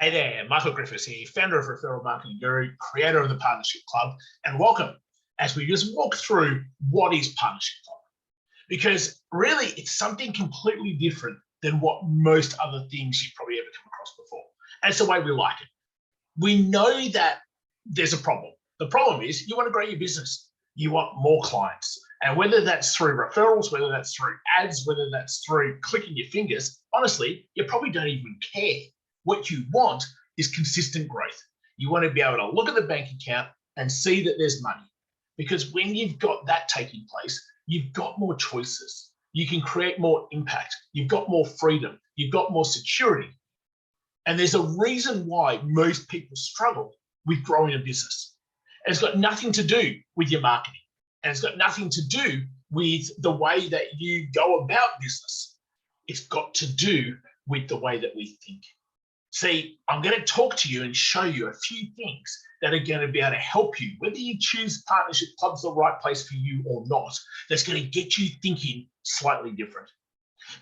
Hey there, Michael Griffiths here, founder of Referral Marketing Guru, creator of the Partnership Club, and welcome as we just walk through what is Partnership Club. Because really, it's something completely different than what most other things you've probably ever come across before. And it's the way we like it. We know that there's a problem. The problem is you want to grow your business. You want more clients. And whether that's through referrals, whether that's through ads, whether that's through clicking your fingers, honestly, you probably don't even care. What you want is consistent growth. You want to be able to look at the bank account and see that there's money. Because when you've got that taking place, you've got more choices. You can create more impact. You've got more freedom. You've got more security. And there's a reason why most people struggle with growing a business. And it's got nothing to do with your marketing. And it's got nothing to do with the way that you go about business. It's got to do with the way that we think. See, I'm going to talk to you and show you a few things that are going to be able to help you, whether you choose Partnership Club's the right place for you or not, that's going to get you thinking slightly different.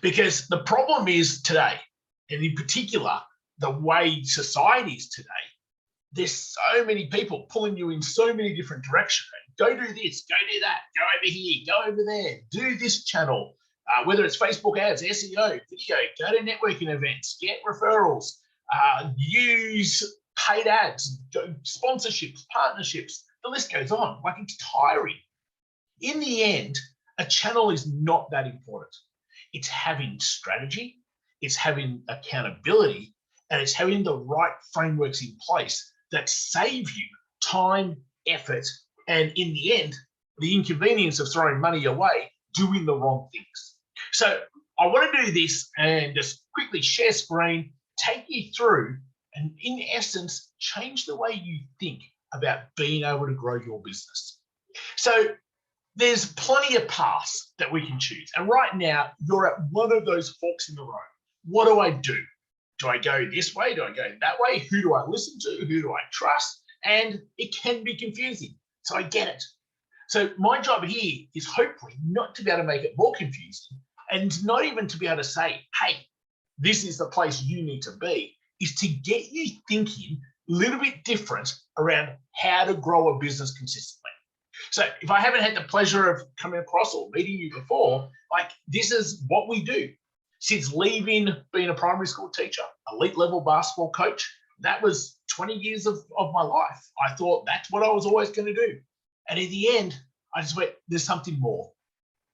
Because the problem is today, and in particular, the way society is today, there's so many people pulling you in so many different directions. Go do this, go do that, go over here, go over there, do this channel, whether it's Facebook ads, SEO, video, go to networking events, get referrals, use paid ads, sponsorships, partnerships, the list goes on. Like, it's tiring. In the end, a channel is not that important. It's having strategy, it's having accountability, and it's having the right frameworks in place that save you time, effort, and in the end, the inconvenience of throwing money away doing the wrong things. So I want to do this and just quickly share screen, take you through, and in essence, change the way you think about being able to grow your business. So there's plenty of paths that we can choose. And right now, you're at one of those forks in the road. What do I do? Do I go this way? Do I go that way? Who do I listen to? Who do I trust? And it can be confusing. So I get it. So my job here is hopefully not to be able to make it more confusing, and not even to be able to say, hey, this is the place you need to be, is to get you thinking a little bit different around how to grow a business consistently. So if I haven't had the pleasure of coming across or meeting you before, like, this is what we do. Since leaving being a primary school teacher, elite level basketball coach, that was 20 years of my life. I thought that's what I was always going to do. And in the end, I just went, there's something more.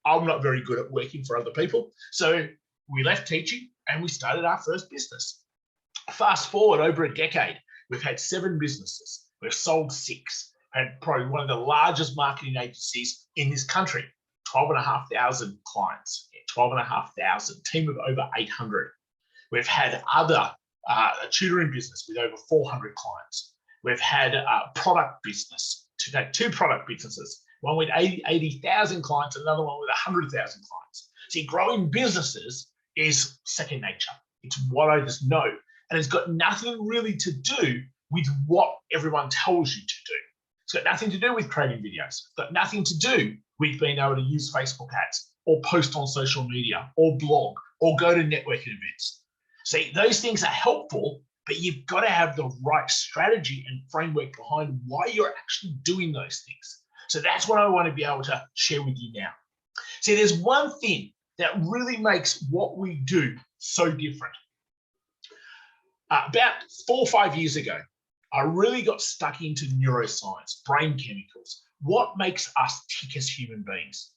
I'm not very good at working for other people. So we left teaching and we started our first business. Fast forward over a decade, we've had 7 businesses. We've sold 6, had probably one of the largest marketing agencies in this country, 12,500 clients, 12,500, team of over 800. We've had other a tutoring business with over 400 clients. We've had a product business, 2 product businesses, one with 80,000 clients, another one with 100,000 clients. See, growing businesses is second nature. It's what I just know. And it's got nothing really to do with what everyone tells you to do. It's got nothing to do with creating videos. It's got nothing to do with being able to use Facebook ads or post on social media or blog or go to networking events. See, those things are helpful, but you've got to have the right strategy and framework behind why you're actually doing those things. So that's what I want to be able to share with you now. See, there's one thing that really makes what we do so different. About 4 or 5 years ago, I really got stuck into neuroscience, brain chemicals, what makes us tick as human beings.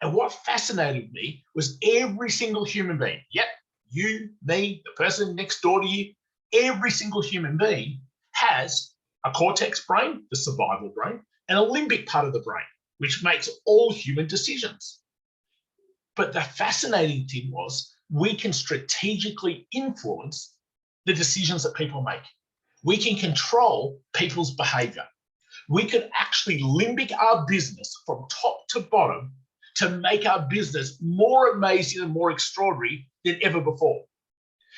And what fascinated me was every single human being, yep, you, me, the person next door to you, every single human being has a cortex brain, the survival brain, and a limbic part of the brain, which makes all human decisions. But the fascinating thing was we can strategically influence the decisions that people make. We can control people's behavior. We could actually limbic our business from top to bottom to make our business more amazing and more extraordinary than ever before.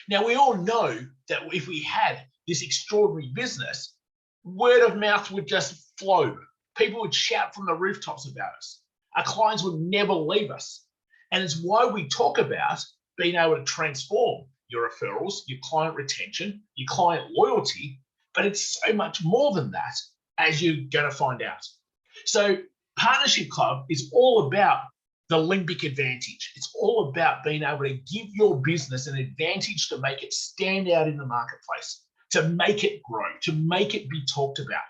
Now, we all know that if we had this extraordinary business, word of mouth would just flow. People would shout from the rooftops about us. Our clients would never leave us. And it's why we talk about being able to transform your referrals, your client retention, your client loyalty, but it's so much more than that, as you're going to find out. So Partnership Club is all about the limbic advantage. It's all about being able to give your business an advantage to make it stand out in the marketplace, to make it grow, to make it be talked about.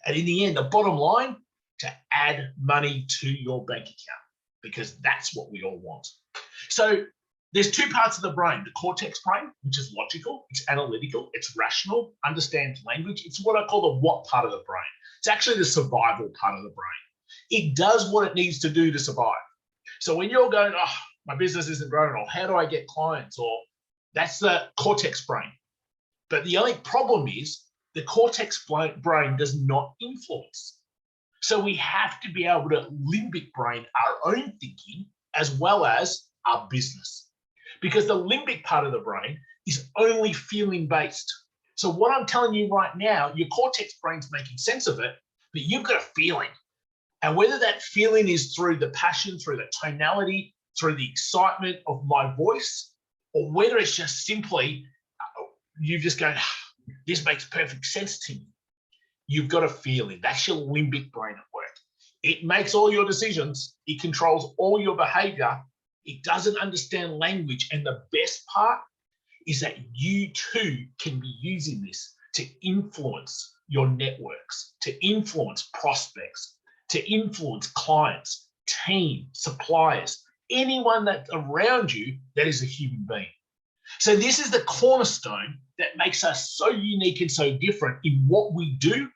And in the end, the bottom line, to add money to your bank account, because that's what we all want. So there's two parts of the brain: the cortex brain, which is logical, it's analytical, it's rational, understands language. It's what I call the what part of the brain. It's actually the survival part of the brain. It does what it needs to do to survive. So when you're going, oh, my business isn't growing, or how do I get clients, or that's the cortex brain. But the only problem is the cortex brain does not influence. So we have to be able to limbic brain our own thinking as well as our business, because the limbic part of the brain is only feeling based. So what I'm telling you right now, your cortex brain's making sense of it, but you've got a feeling. And whether that feeling is through the passion, through the tonality, through the excitement of my voice, or whether it's just simply you just go, this makes perfect sense to me. You've got a feeling. That's your limbic brain at work. It makes all your decisions. It controls all your behavior. It doesn't understand language. And the best part is that you too can be using this to influence your networks, to influence prospects, to influence clients, team, suppliers, anyone that's around you that is a human being. So this is the cornerstone that makes us so unique and so different in what we do,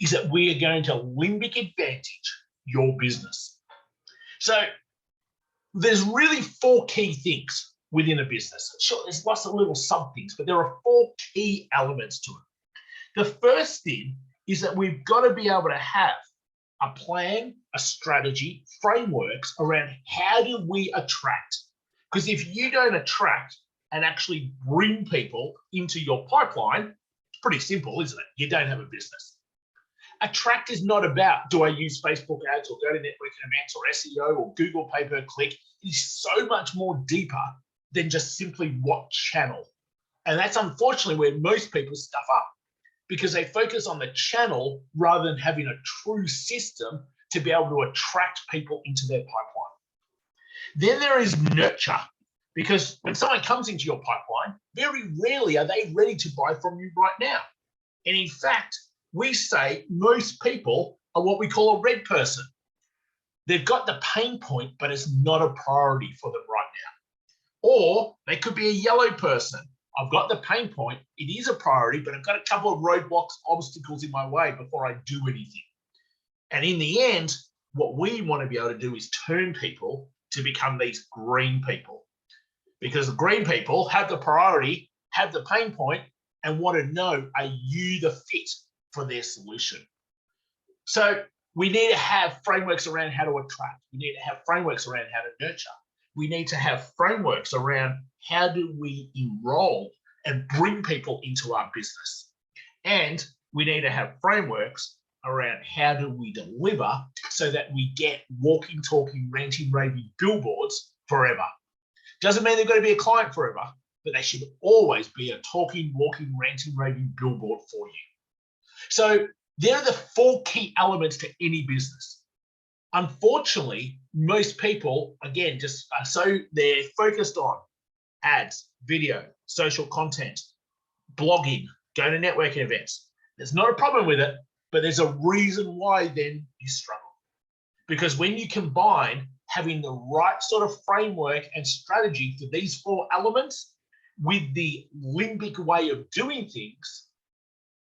is that we are going to limbic advantage your business. So there's really four key things within a business. Sure, there's lots of little sub things, but there are four key elements to it. The first thing is that we've got to be able to have a plan, a strategy, frameworks around how do we attract. Because if you don't attract and actually bring people into your pipeline, it's pretty simple, isn't it? You don't have a business. Attract is not about, do I use Facebook ads or go to networking events or SEO or Google pay-per-click? It is so much more deeper than just simply what channel. And that's unfortunately where most people stuff up, because they focus on the channel rather than having a true system to be able to attract people into their pipeline. Then there is nurture, because when someone comes into your pipeline, very rarely are they ready to buy from you right now. And in fact, we say most people are what we call a red person. They've got the pain point, but it's not a priority for them right now. Or they could be a yellow person. I've got the pain point, it is a priority, but I've got a couple of roadblocks, obstacles in my way before I do anything. And in the end, what we want to be able to do is turn people to become these green people. Because the green people have the priority, have the pain point, and want to know, are you the fit for their solution? So we need to have frameworks around how to attract. We need to have frameworks around how to nurture. We need to have frameworks around how do we enroll and bring people into our business. And we need to have frameworks around how do we deliver so that we get walking, talking, ranting, raving billboards forever. Doesn't mean they've got to be a client forever, but they should always be a talking, walking, ranting, raving billboard for you. So there are the four key elements to any business. Unfortunately, most people, again, just so they're focused on ads, video, social content, blogging, going to networking events. There's not a problem with it, but there's a reason why then you struggle. Because when you combine having the right sort of framework and strategy for these four elements with the limbic way of doing things,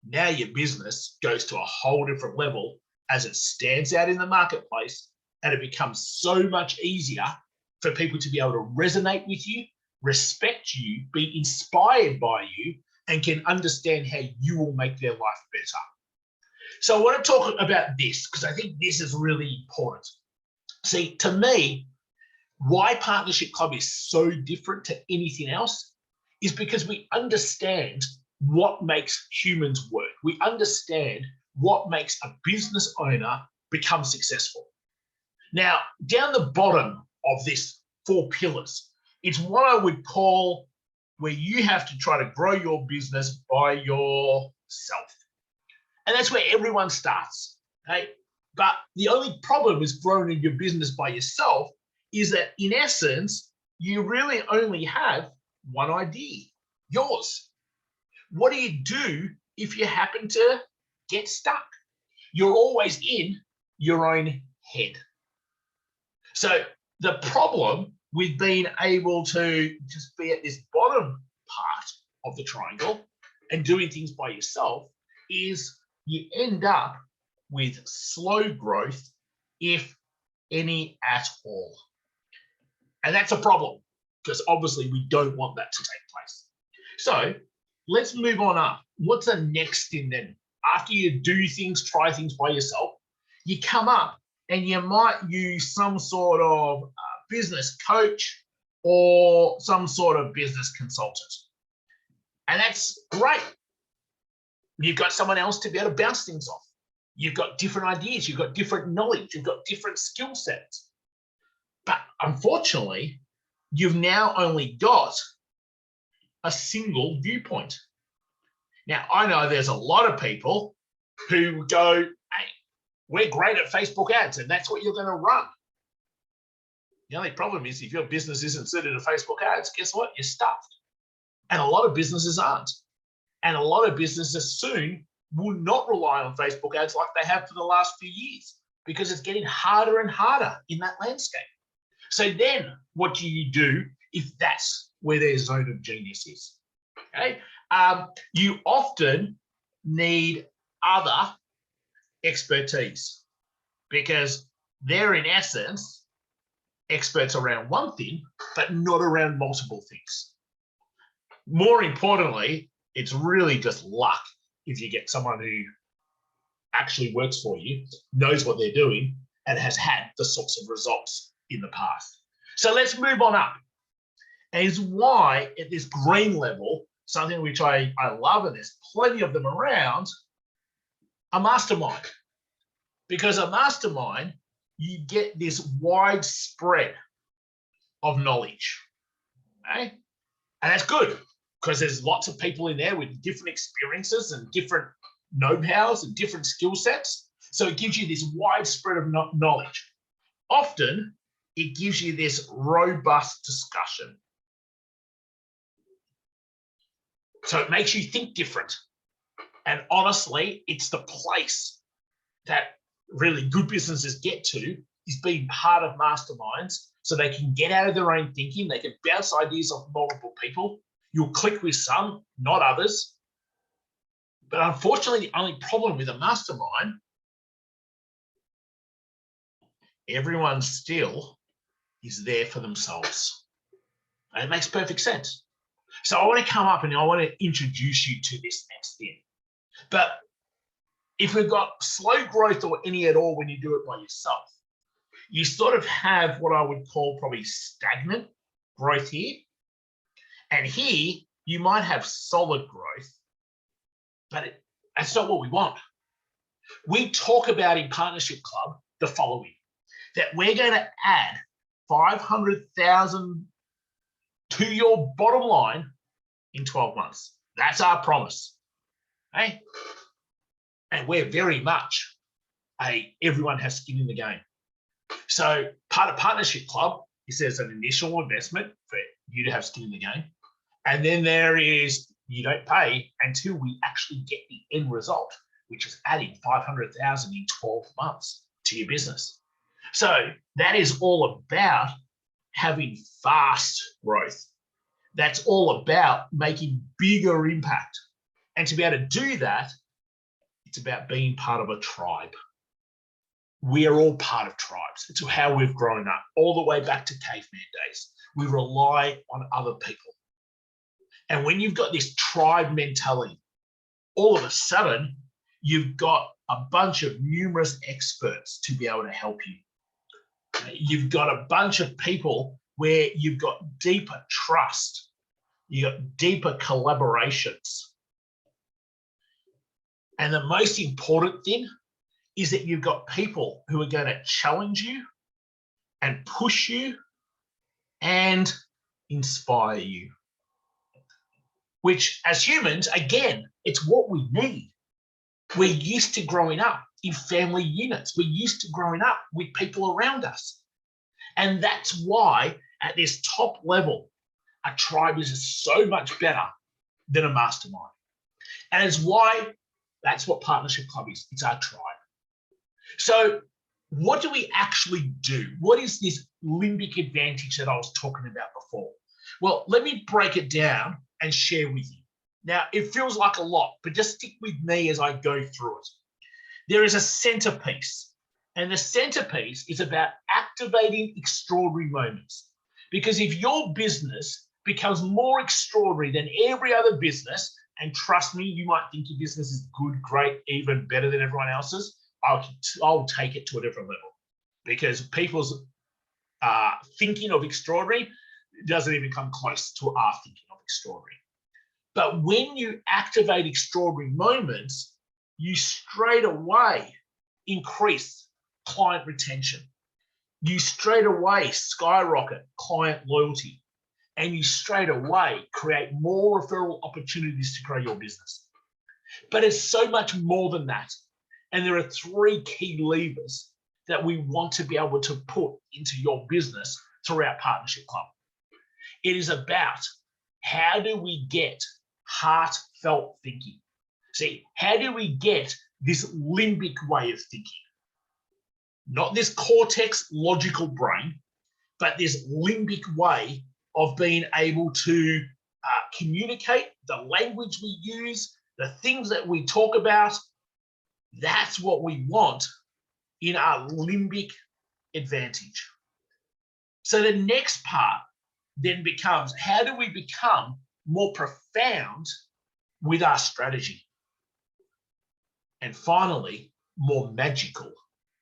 now your business goes to a whole different level as it stands out in the marketplace, and it becomes so much easier for people to be able to resonate with you, respect you, be inspired by you, and can understand how you will make their life better. So I want to talk about this because I think this is really important. See, to me, why Partnership Club is so different to anything else is because we understand what makes humans work. We understand what makes a business owner become successful. Now, down the bottom of this four pillars, it's what I would call where you have to try to grow your business by yourself. And that's where everyone starts. Okay? But the only problem with growing your business by yourself is that, in essence, you really only have one idea, yours. What do you do if you happen to get stuck? You're always in your own head. So the problem with being able to just be at this bottom part of the triangle and doing things by yourself is you end up with slow growth, if any at all. And that's a problem, because obviously we don't want that to take place. So let's move on up. What's the next thing then? After you do things, try things by yourself, you come up and you might use some sort of business coach or some sort of business consultant. And that's great. You've got someone else to be able to bounce things off. You've got different ideas, you've got different knowledge, you've got different skill sets. But unfortunately, you've now only got a single viewpoint. Now, I know there's a lot of people who go, hey, we're great at Facebook ads, and that's what you're going to run. The only problem is, if your business isn't suited to Facebook ads, guess what? You're stuffed. And a lot of businesses aren't. And a lot of businesses soon will not rely on Facebook ads like they have for the last few years, because it's getting harder and harder in that landscape. So then what do you do if that's where their zone of genius is? Okay. You often need other expertise, because they're in essence experts around one thing, but not around multiple things. More importantly, it's really just luck if you get someone who actually works for you, knows what they're doing, and has had the sorts of results in the past. So let's move on up. And it's why at this green level, something which I love, and there's plenty of them around, a mastermind. Because a mastermind, you get this wide spread of knowledge. Okay? And that's good, because there's lots of people in there with different experiences and different know-hows and different skill sets. So it gives you this wide spread of knowledge. Often, it gives you this robust discussion. So it makes you think different. And honestly, it's the place that really good businesses get to, is being part of masterminds, so they can get out of their own thinking. They can bounce ideas off multiple people. You'll click with some, not others. But unfortunately, the only problem with a mastermind, everyone still is there for themselves. And it makes perfect sense. So I want to come up and I want to introduce you to this next thing. But if we've got slow growth or any at all when you do it by yourself, you sort of have what I would call probably stagnant growth here. And here, you might have solid growth, but that's not what we want. We talk about in Partnership Club the following, that we're going to add 500,000 to your bottom line in 12 months. That's our promise. Okay? And we're very much everyone has skin in the game. So part of Partnership Club is there's an initial investment for you to have skin in the game. And then there is, you don't pay until we actually get the end result, which is adding 500,000 in 12 months to your business. So that is all about having fast growth. That's all about making bigger impact. And to be able to do that, it's about being part of a tribe. We are all part of tribes. It's how we've grown up, all the way back to caveman days. We rely on other people. And when you've got this tribe mentality, all of a sudden, you've got a bunch of numerous experts to be able to help you. You've got a bunch of people where you've got deeper trust. You've got deeper collaborations. And the most important thing is that you've got people who are going to challenge you and push you and inspire you. which as humans, again, it's what we need. We're used to growing up in family units. We're used to growing up with people around us. And that's why at this top level, a tribe is so much better than a mastermind. And it's why that's what Partnership Club is. It's our tribe. So what do we actually do? What is this limbic advantage that I was talking about before? Well, let me break it down and share with you. Now, it feels like a lot, but just stick with me as I go through it. There is a centerpiece, and the centerpiece is about activating extraordinary moments. Because if your business becomes more extraordinary than every other business, and trust me, you might think your business is good, great, even better than everyone else's, I'll take it to a different level, because people's thinking of extraordinary doesn't even come close to our thinking of extraordinary. But when you activate extraordinary moments, you straight away increase client retention. You straight away skyrocket client loyalty, and you straight away create more referral opportunities to grow your business. But it's so much more than that. And there are 3 key levers that we want to be able to put into your business throughout Partnership Club. It is about, how do we get heartfelt thinking? See, how do we get this limbic way of thinking? Not this cortex logical brain, but this limbic way of being able to communicate, the language we use, the things that we talk about. That's what we want in our limbic advantage. So the next part then becomes, how do we become more profound with our strategy? And finally, more magical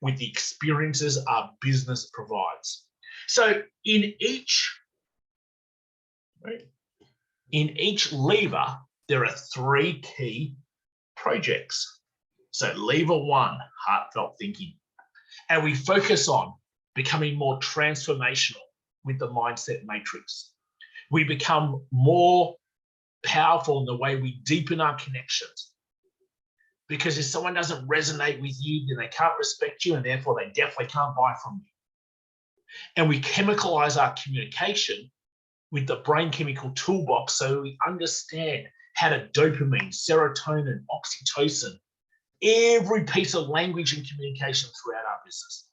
with the experiences our business provides. So in each lever, there are 3 key projects. So lever 1, heartfelt thinking. And we focus on becoming more transformational with the mindset matrix. We become more powerful in the way we deepen our connections. Because if someone doesn't resonate with you, then they can't respect you, and therefore they definitely can't buy from you. And we chemicalize our communication with the brain chemical toolbox, so we understand how to dopamine, serotonin, oxytocin, every piece of language and communication throughout our business.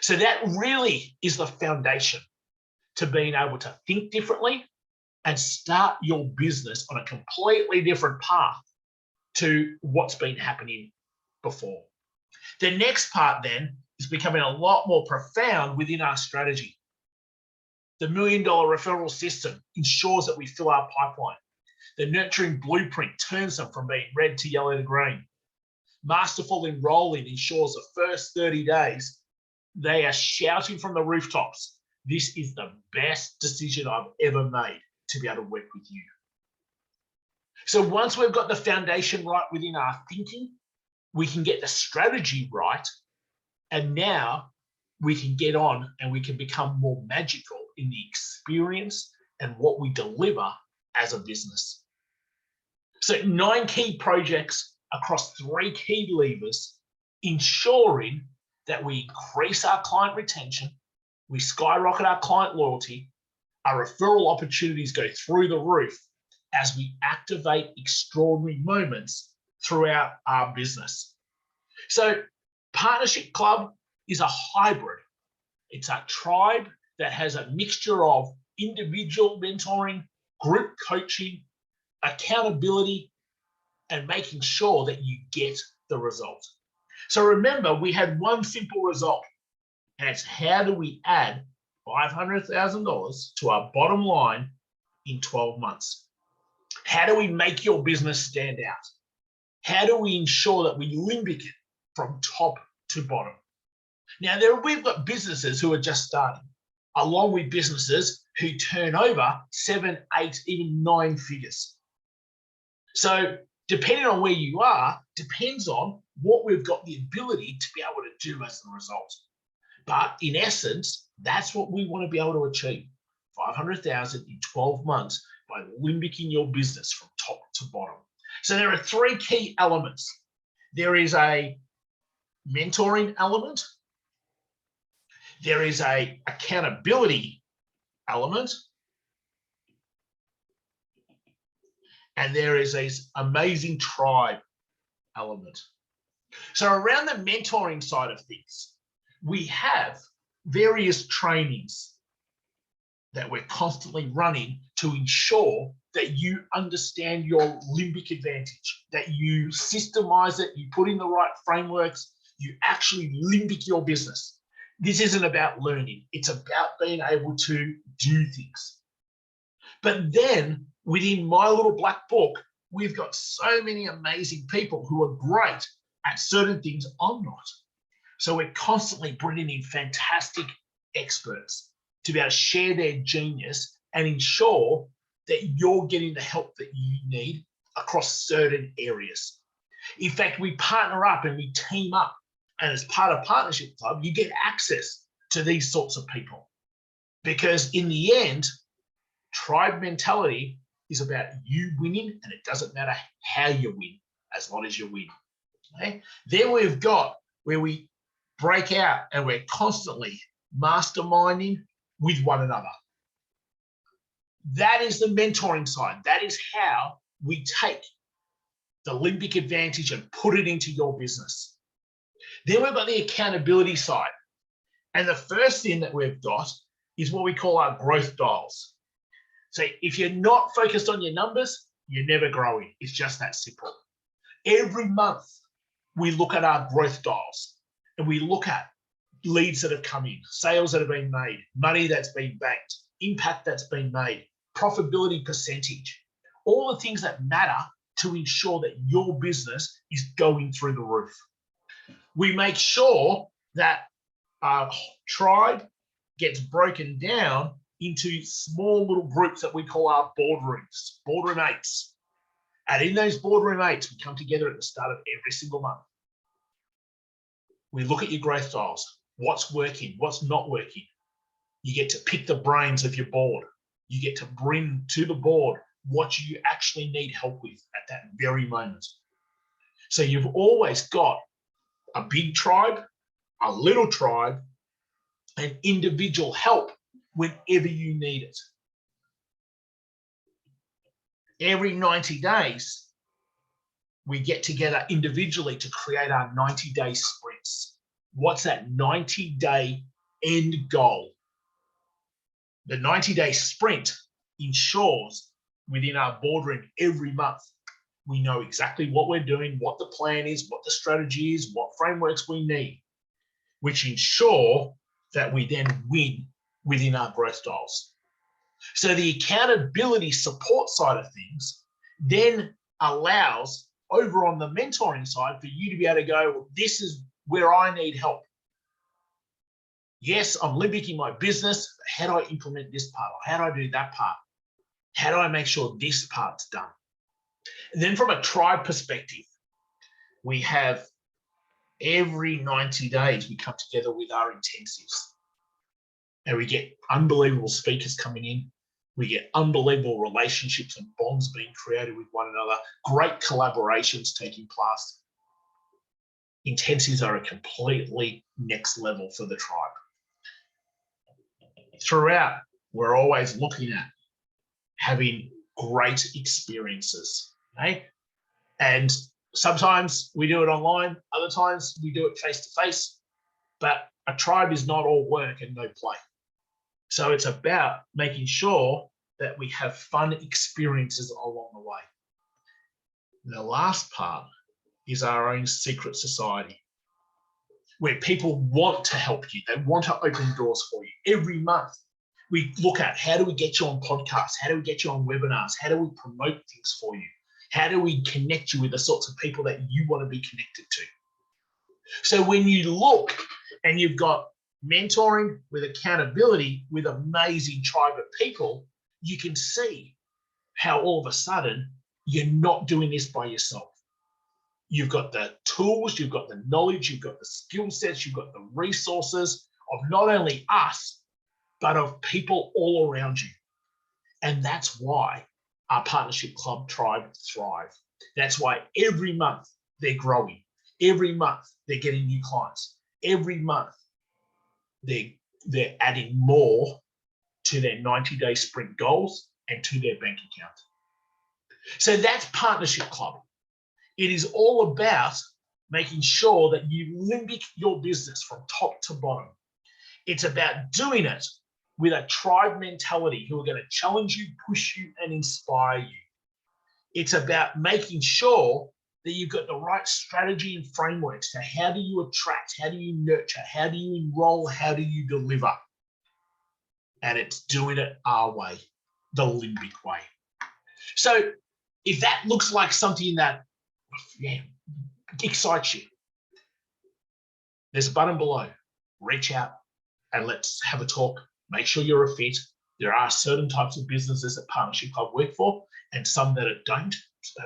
So that really is the foundation to being able to think differently and start your business on a completely different path to what's been happening before. The next part then is becoming a lot more profound within our strategy. The $1 million referral system ensures that we fill our pipeline. The nurturing blueprint turns them from being red to yellow to green. Masterful enrolling ensures the first 30 days, they are shouting from the rooftops, this is the best decision I've ever made to be able to work with you. So once we've got the foundation right within our thinking, we can get the strategy right, and now we can get on and we can become more magical in the experience and what we deliver as a business. So 9 key projects across 3 key levers, ensuring that we increase our client retention, we skyrocket our client loyalty, our referral opportunities go through the roof as we activate extraordinary moments throughout our business. So Partnership Club is a hybrid. It's a tribe that has a mixture of individual mentoring, group coaching, accountability, and making sure that you get the result. So remember, we had one simple result, and it's how do we add $500,000 to our bottom line in 12 months? How do we make your business stand out? How do we ensure that we limbic it from top to bottom? Now, we've got businesses who are just starting, along with businesses who turn over 7, 8, even 9 figures. So depending on where you are, depends on what we've got the ability to be able to do as the result. But in essence, that's what we want to be able to achieve. 500,000 in 12 months by limbicking your business from top to bottom. So there are three key elements. There is a mentoring element. There is a accountability element. And there is this amazing tribe element. So around the mentoring side of things, we have various trainings that we're constantly running to ensure that you understand your limbic advantage, that you systemize it, you put in the right frameworks, you actually limbic your business. This isn't about learning. It's about being able to do things. But then within my little black book, we've got so many amazing people who are great at certain things I'm not. So we're constantly bringing in fantastic experts to be able to share their genius and ensure that you're getting the help that you need across certain areas. In fact, we partner up and we team up. And as part of Partnership Club, you get access to these sorts of people. Because in the end, tribe mentality is about you winning, and it doesn't matter how you win, as long as you win. Okay? Then we've got where we break out and we're constantly masterminding with one another. That is the mentoring side. That is how we take the Limbic Advantage and put it into your business. Then we've got the accountability side. And the first thing that we've got is what we call our growth dials. So if you're not focused on your numbers, you're never growing. It's just that simple. Every month, we look at our growth dials and we look at leads that have come in, sales that have been made, money that's been banked, impact that's been made, profitability percentage, all the things that matter to ensure that your business is going through the roof. We make sure that our tribe gets broken down into small little groups that we call our boardrooms, boardroom eights. And in those boardroom eights, we come together at the start of every single month. We look at your growth dials, what's working, what's not working. You get to pick the brains of your board. You get to bring to the board what you actually need help with at that very moment. So you've always got a big tribe, a little tribe, and individual help whenever you need it. Every 90 days, we get together individually to create our 90-day sprints. What's that 90-day end goal? The 90-day sprint ensures within our boardroom every month, we know exactly what we're doing, what the plan is, what the strategy is, what frameworks we need, which ensure that we then win within our growth dials. So the accountability support side of things then allows over on the mentoring side for you to be able to go, well, this is where I need help. Yes, I'm limbicking my business, but how do I implement this part? Or how do I do that part? How do I make sure this part's done? And then from a tribe perspective, we have every 90 days, we come together with our intensives. And we get unbelievable speakers coming in. We get unbelievable relationships and bonds being created with one another. Great collaborations taking place. Intensives are a completely next level for the tribe. Throughout, we're always looking at having great experiences, okay? And sometimes we do it online, other times we do it face-to-face, but a tribe is not all work and no play. So it's about making sure that we have fun experiences along the way. And the last part is our own secret society, where people want to help you. They want to open doors for you. Every month, we look at how do we get you on podcasts? How do we get you on webinars? How do we promote things for you? How do we connect you with the sorts of people that you want to be connected to? So when you look and you've got mentoring with accountability with amazing tribe of people, you can see how all of a sudden you're not doing this by yourself. You've got the tools, you've got the knowledge, you've got the skill sets, you've got the resources of not only us, but of people all around you. And that's why our partnership club tribe thrive. That's why every month they're growing. Every month they're getting new clients. Every month they're adding more to their 90-day sprint goals and to their bank account. So that's Partnership Club. It is all about making sure that you limbic your business from top to bottom. It's about doing it with a tribe mentality who are going to challenge you, push you, and inspire you. It's about making sure that you've got the right strategy and frameworks to how do you attract, how do you nurture, how do you enroll, how do you deliver. And it's doing it our way, the limbic way. So if that looks like something that excites you, there's a button below. Reach out and let's have a talk. Make sure you're a fit. There are certain types of businesses that Partnership Club work for and some that it don't. So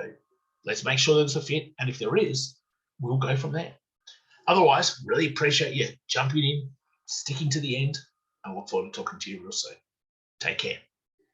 let's make sure there's a fit. And if there is, we'll go from there. Otherwise, really appreciate you jumping in, sticking to the end, and look forward to talking to you real soon. Take care.